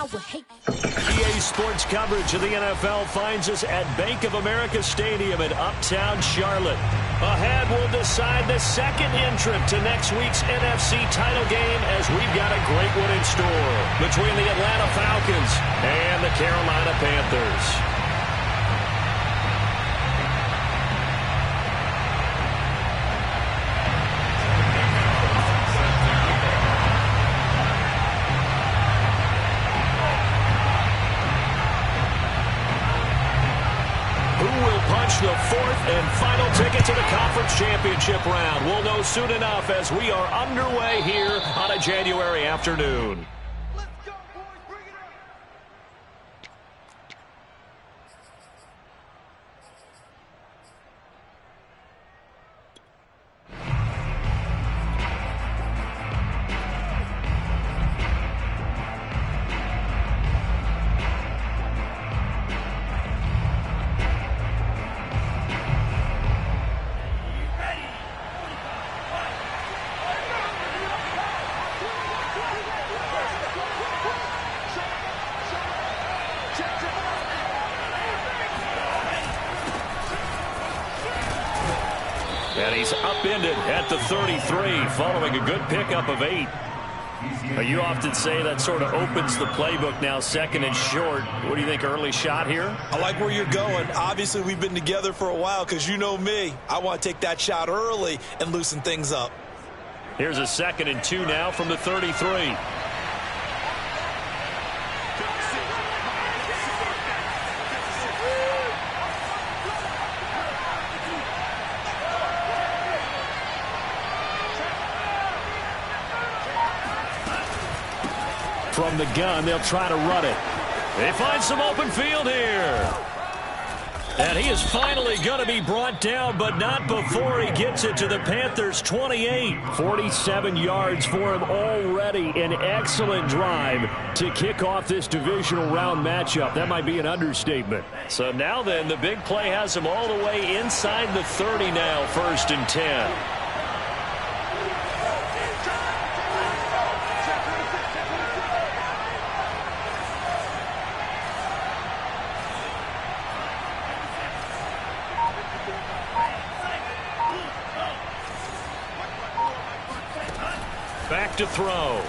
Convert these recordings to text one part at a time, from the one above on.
I would hate. EA Sports coverage of the NFL finds us at Bank of America Stadium in Uptown Charlotte. Ahead, we'll decide the second entrant to next week's NFC title game as we've got a great one in store between the Atlanta Falcons and the Carolina Panthers. The fourth and final ticket to the conference championship round. We'll know soon enough as we are underway here on a January afternoon. Let's go, boys. Bring it up. And he's upended at the 33 following a good pickup of 8. You often say that sort of opens the playbook now, second and short. What do you think, early shot here? I like where you're going. Obviously, we've been together for a while because you know me. I want to take that shot early and loosen things up. Here's a 2nd and 2 now from the 33. From the gun, they'll try to run it. They find some open field here. And he is finally going to be brought down, but not before he gets it to the Panthers' 28. 47 yards for him already. An excellent drive to kick off this divisional round matchup. That might be an understatement. So now then, the big play has him all the way inside the 30 now, 1st and 10. Back to throw.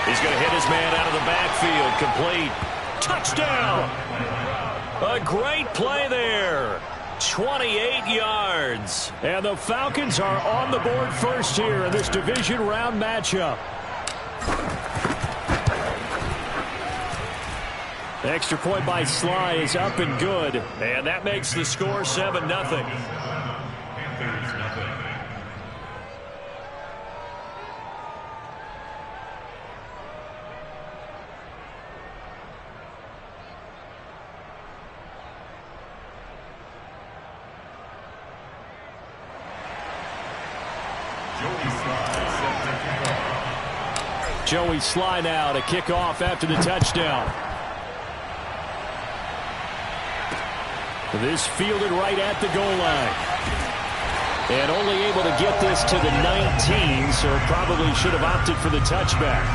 He's going to hit his man out of the backfield. Complete. Touchdown. A great play there. 28 yards. And the Falcons are on the board first here in this division round matchup. The extra point by Sly is up and good. And that makes the score 7-0. Joey Sly now to kick off after the touchdown. This fielded right at the goal line. And only able to get this to the 19, so probably should have opted for the touchback.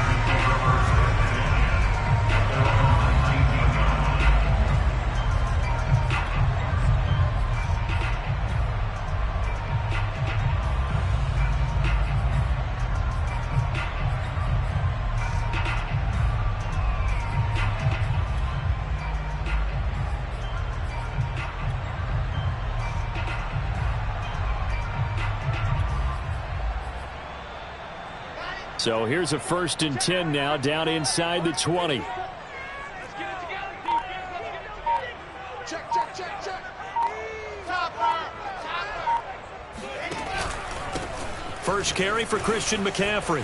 So here's a 1st and 10 now, down inside the 20. Let's get it together, defense. Let's get it together. Check. First carry for Christian McCaffrey.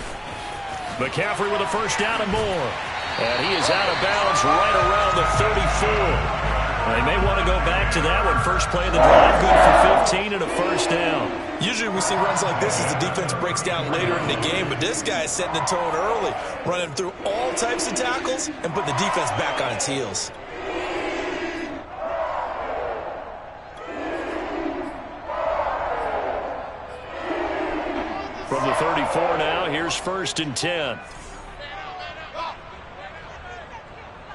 McCaffrey with a first down and more. And he is out of bounds right around the 34. They may want to go back to that one. First play of the drive, good for 15 and a first down. Usually we see runs like this as the defense breaks down later in the game, but this guy is setting the tone early, running through all types of tackles and putting the defense back on its heels. From the 34 now, here's 1st and 10.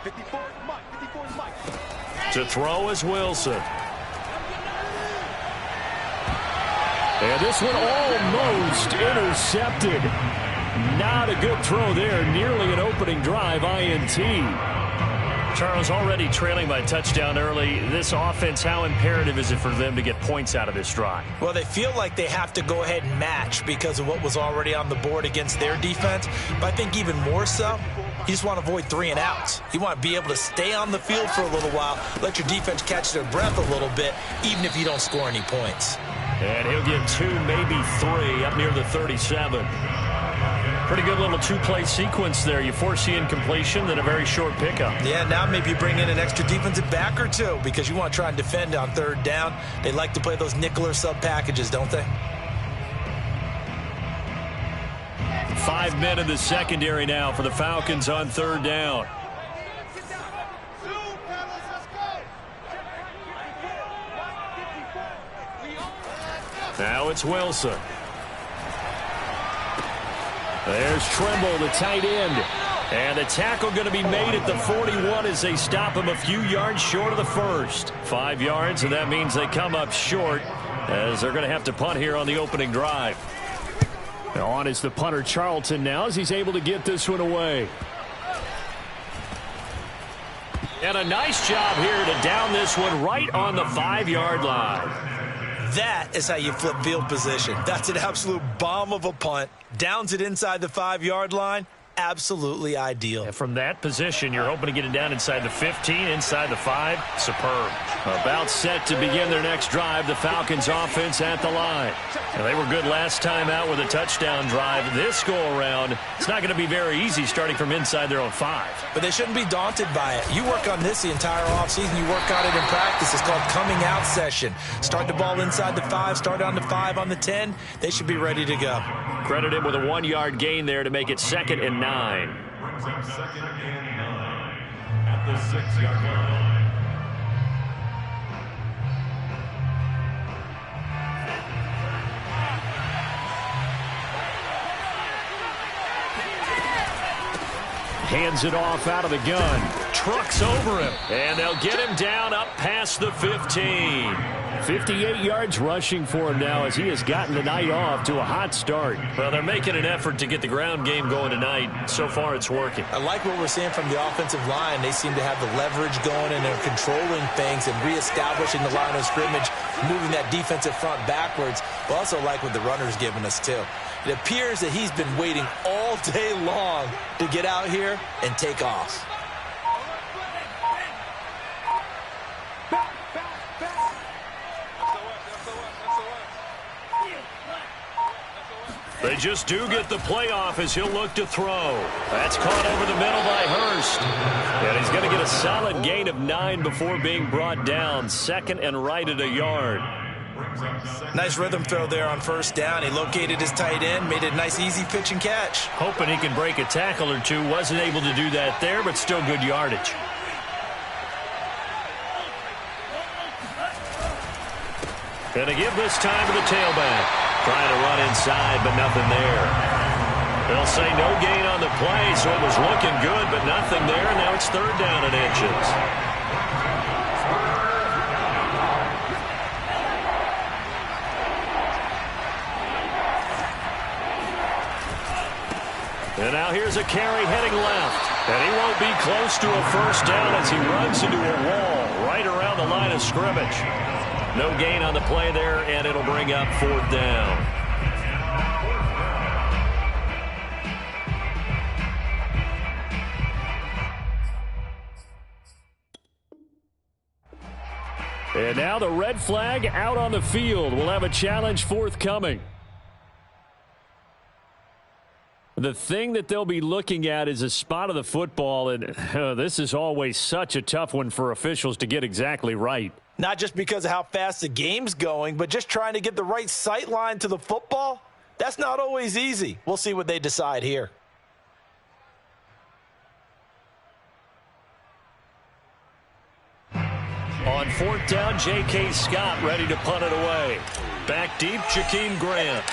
54 Mike. 54 Mike. To throw is Wilson. And this one almost intercepted. Not a good throw there. Nearly an opening drive INT. Charles, already trailing by touchdown early. This offense, how imperative is it for them to get points out of this drive? Well, they feel like they have to go ahead and match because of what was already on the board against their defense. But I think even more so, you just want to avoid 3 and outs. You want to be able to stay on the field for a little while, let your defense catch their breath a little bit, even if you don't score any points. And he'll get 2, maybe 3 up near the 37. Pretty good little 2-play sequence there. You force the incompletion, then a very short pickup. Yeah, now maybe you bring in an extra defensive back or 2 because you want to try and defend on 3rd down. They like to play those nickel or sub packages, don't they? 5 men in the secondary now for the Falcons on 3rd down. Now it's Wilson. There's Trimble, the tight end. And the tackle going to be made at the 41 as they stop him a few yards short of the first. 5 yards, and that means they come up short as they're going to have to punt here on the opening drive. Now on is the punter Charlton now as he's able to get this one away. And a nice job here to down this one right on the 5-yard line. That is how you flip field position. That's an absolute bomb of a punt. Downs it inside the 5-yard line. Absolutely ideal. And from that position, you're hoping to get it down inside the 15, inside the 5. Superb. About set to begin their next drive. The Falcons offense at the line. And they were good last time out with a touchdown drive. This go-around, it's not going to be very easy starting from inside their own 5. But they shouldn't be daunted by it. You work on this the entire offseason. You work on it in practice. It's called coming out session. Start the ball inside the 5, start on the 5 on the 10. They should be ready to go. Credit him with a 1-yard gain there to make it 2nd and 9. Brings up 2nd and 9 at the 6-yard line. Hands it off out of the gun. Trucks over him. And they'll get him down up past the 15. 58 yards rushing for him now as he has gotten the night off to a hot start. Well, they're making an effort to get the ground game going tonight. So far, it's working. I like what we're seeing from the offensive line. They seem to have the leverage going, and they're controlling things and reestablishing the line of scrimmage, moving that defensive front backwards. But also like what the runner's giving us, too. It appears that he's been waiting all day long to get out here and take off. They just do get the playoff as he'll look to throw. That's caught over the middle by Hurst. And he's going to get a solid gain of 9 before being brought down. 2nd and right at a yard. Nice rhythm throw there on 1st down. He located his tight end, made it a nice easy pitch and catch. Hoping he can break a tackle or 2. Wasn't able to do that there, but still good yardage. And a give this time to the tailback. Trying to run inside, but nothing there. They'll say no gain on the play, so it was looking good, but nothing there. Now it's 3rd down and inches. And now here's a carry heading left. And he won't be close to a 1st down as he runs into a wall right around the line of scrimmage. No gain on the play there, and it'll bring up 4th down. And now the red flag out on the field. We'll have a challenge forthcoming. The thing that they'll be looking at is a spot of the football, and this is always such a tough one for officials to get exactly right. Not just because of how fast the game's going, but just trying to get the right sight line to the football. That's not always easy. We'll see what they decide here. On 4th down, J.K. Scott ready to punt it away. Back deep, Jakeem Grant.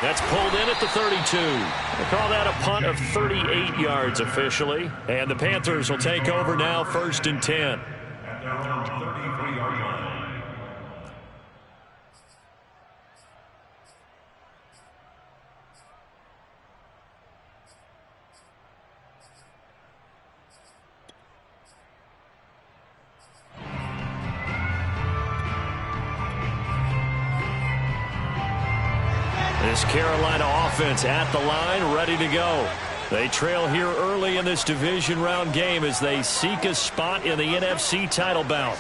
That's pulled in at the 32. They call that a punt of 38 yards officially. And the Panthers will take over now, 1st and 10. At their own 33-yard line. This Carolina offense at the line, ready to go. They trail here early in this division round game as they seek a spot in the NFC title bout.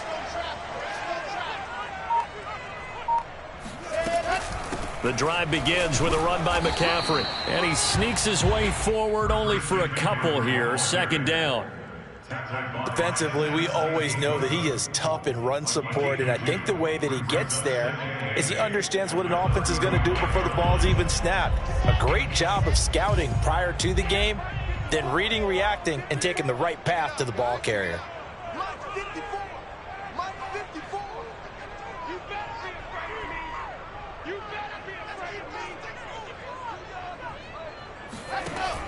The drive begins with a run by McCaffrey, and he sneaks his way forward only for a couple here. 2nd down. Defensively, we always know that he is tough in run support, and I think the way that he gets there is he understands what an offense is going to do before the ball's even snapped. A great job of scouting prior to the game, then reading, reacting, and taking the right path to the ball carrier. Mike 54. Mike 54. You better be afraid of me. You better be afraid of me.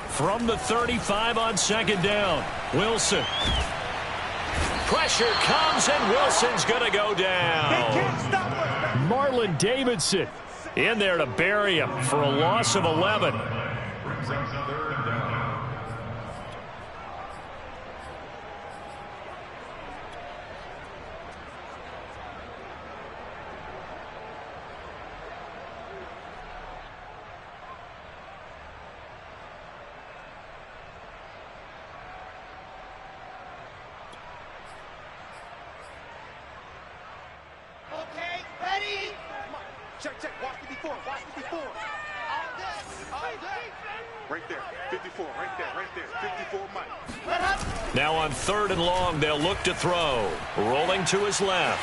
From the 35 on 2nd down, Wilson. Pressure comes, and Wilson's going to go down. Marlon Davidson in there to bury him for a loss of 11. Brings up 3rd down. Okay, ready? Check. Watch 54. Watch 54. All day. Right there. 54. Right there. 54, Mike. Now on 3rd and long, they'll look to throw. Rolling to his left.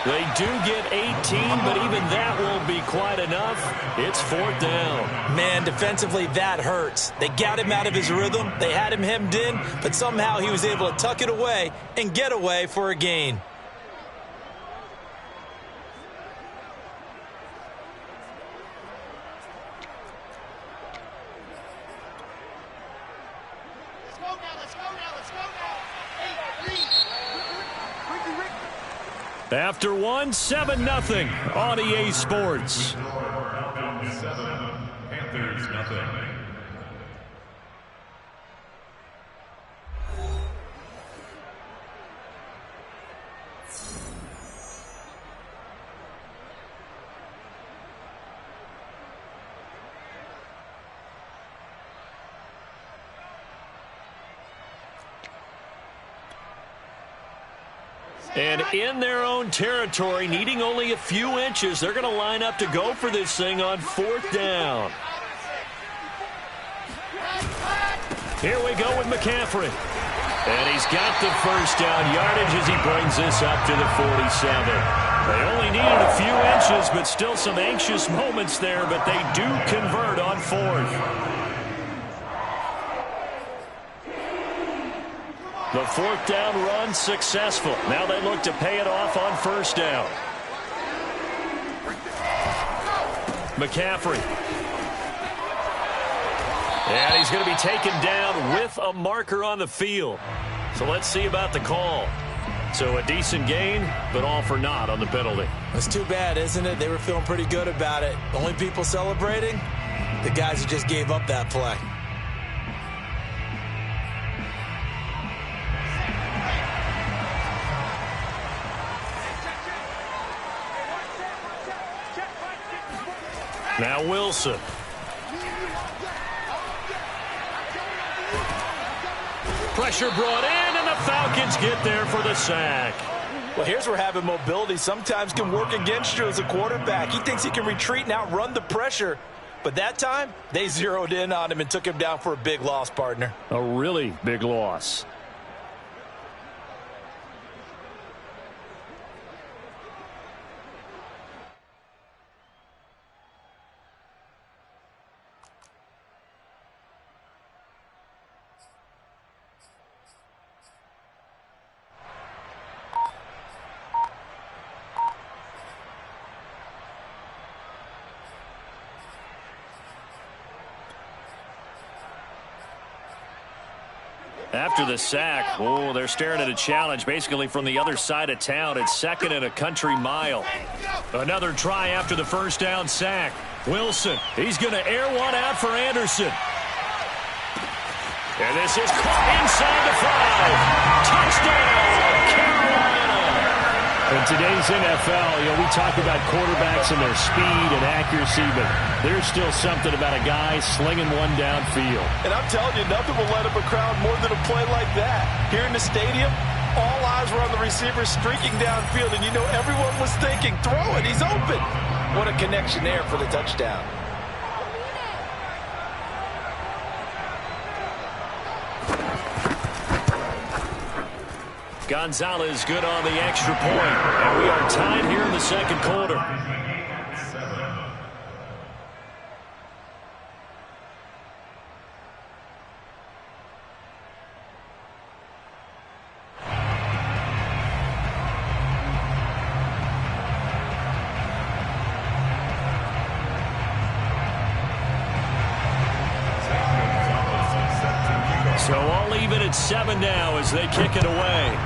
They do get 18, but even that won't be quite enough. It's 4th down. Man, defensively, that hurts. They got him out of his rhythm. They had him hemmed in, but somehow he was able to tuck it away and get away for a gain. After one, 7-0 on EA Sports. Falcons 7, Panthers 0. And in their own territory, needing only a few inches, they're going to line up to go for this thing on 4th down. Here we go with McCaffrey. And he's got the 1st down yardage as he brings this up to the 47. They only needed a few inches, but still some anxious moments there, but they do convert on 4th. The 4th down run successful. Now they look to pay it off on 1st down. McCaffrey. And he's going to be taken down with a marker on the field. So let's see about the call. So a decent gain, but all for naught on the penalty. That's too bad, isn't it? They were feeling pretty good about it. The only people celebrating, the guys who just gave up that play. Now Wilson. Pressure brought in, and the Falcons get there for the sack. Well, here's where having mobility sometimes can work against you as a quarterback. He thinks he can retreat and outrun the pressure. But that time, they zeroed in on him and took him down for a big loss, partner. A really big loss. After the sack, oh, they're staring at a challenge basically from the other side of town. It's 2nd and a country mile. Another try after the first down sack. Wilson, he's going to air one out for Anderson. And this is caught inside the 5. Touchdown, Carolina. In today's NFL, we talk about quarterbacks and their speed and accuracy, but there's still something about a guy slinging one downfield. And I'm telling you, nothing will light up a crowd more than a play like that. Here in the stadium, all eyes were on the receiver streaking downfield, and everyone was thinking, throw it, he's open. What a connection there for the touchdown. Gonzalez good on the extra point. And we are tied here in the second quarter. So all even at 7 now as they kick it away.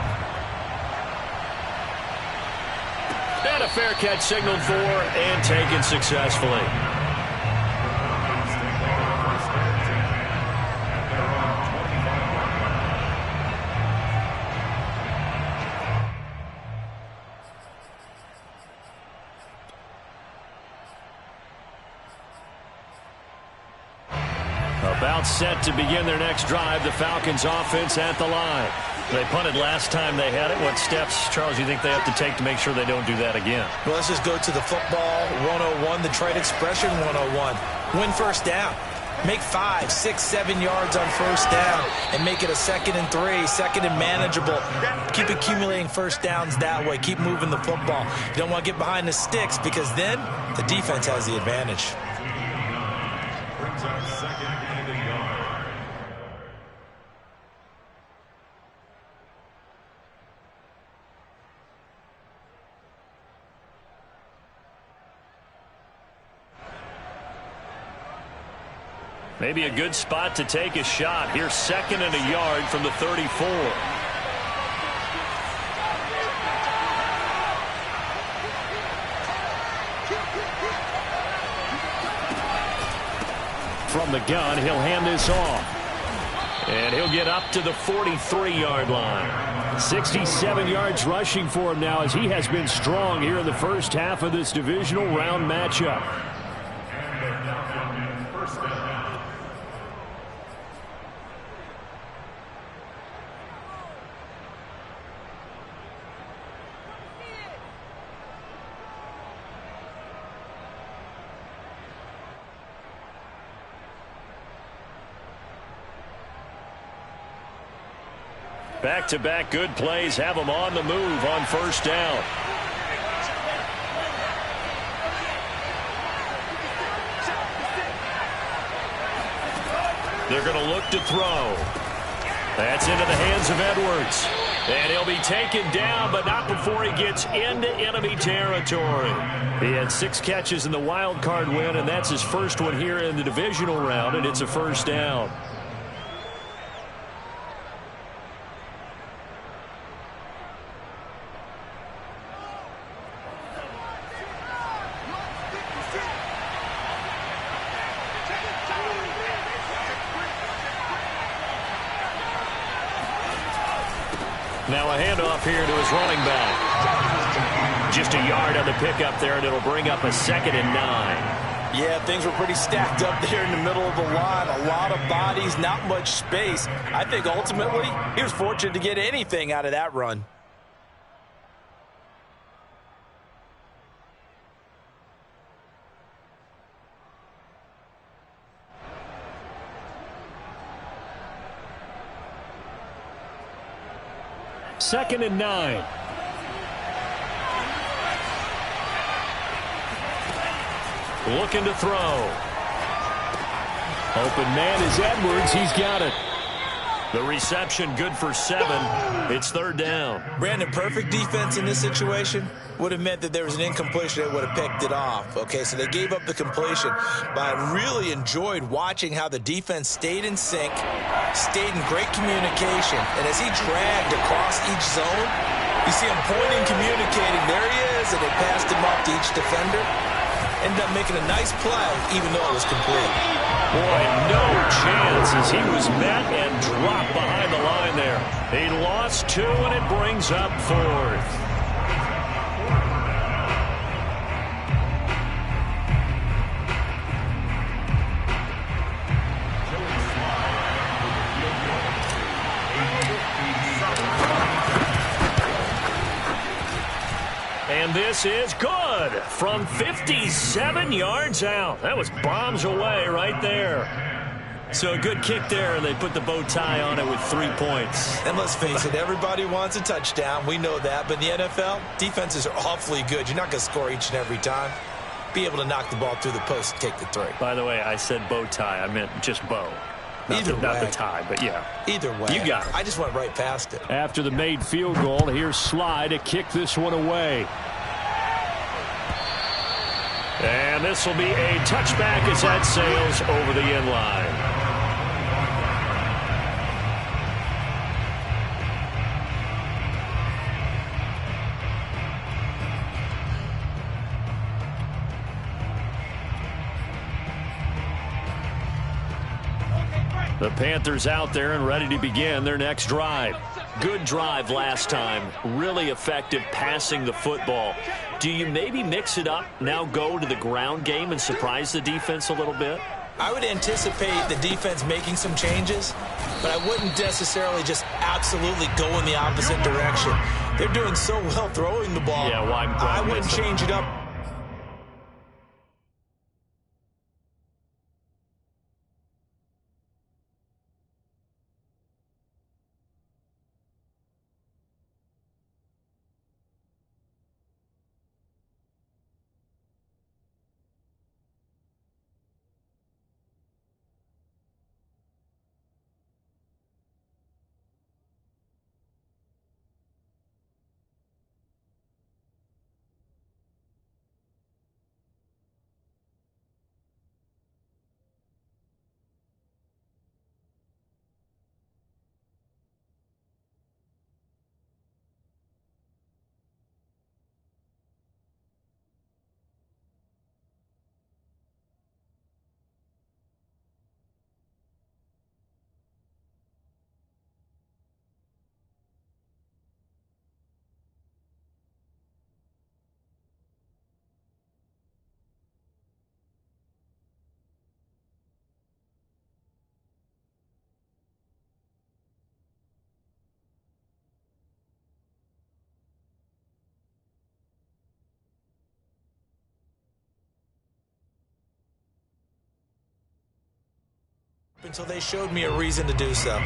And a fair catch signaled for and taken successfully. About set to begin their next drive, the Falcons offense at the line. They punted last time they had it. What steps, Charles, you think they have to take to make sure they don't do that again? Well, let's just go to the football 101, the trade expression 101. Win first down. Make 5, 6, 7 yards on first down and make it a 2nd and 3, 2nd and manageable. Keep accumulating first downs that way. Keep moving the football. You don't want to get behind the sticks because then the defense has the advantage. Brings up 2nd and a yard. Maybe a good spot to take a shot. Here's 2nd and a yard from the 34. From the gun, he'll hand this off. And he'll get up to the 43-yard line. 67 yards rushing for him now as he has been strong here in the first half of this divisional round matchup. Back-to-back good plays have them on the move on first down. They're going to look to throw. That's into the hands of Edwards. And he'll be taken down, but not before he gets into enemy territory. He had 6 catches in the wild card win, and that's his first one here in the divisional round, and it's a first down. Now a handoff here to his running back. Just a yard on the pickup there, and it'll bring up a 2nd and 9. Yeah, things were pretty stacked up there in the middle of the line. A lot of bodies, not much space. I think ultimately he was fortunate to get anything out of that run. Second and 9. Looking to throw. Open man is Edwards. He's got it. The reception good for 7. It's 3rd down. Brandon, perfect defense in this situation would have meant that there was an incompletion that would have picked it off. Okay, so they gave up the completion. But I really enjoyed watching how the defense stayed in sync, stayed in great communication. And as he dragged across each zone, you see him pointing, communicating. There he is, and they passed him up to each defender. Ended up making a nice play, even though it was complete. Boy, no chance as he was met and dropped behind the line there. He lost 2, and it brings up 4th. And this is good from 57 yards out. That was bombs away right there. So a good kick there, and they put the bow tie on it with 3 points. And let's face it, everybody wants a touchdown. We know that. But in the NFL, defenses are awfully good. You're not going to score each and every time. Be able to knock the ball through the post and take the 3. By the way, I said bow tie. I meant just bow. Not the tie, but yeah. Either way. You got it. I just went right past it. After the made field goal, here's Sly to kick this one away. And this will be a touchback as that sails over the end line. The Panthers out there and ready to begin their next drive. Good drive last time. Really effective passing the football. Do you maybe mix it up, now go to the ground game and surprise the defense a little bit? I would anticipate the defense making some changes, but I wouldn't necessarily just absolutely go in the opposite direction. They're doing so well throwing the ball. Yeah, why I wouldn't change it up. Until they showed me a reason to do so.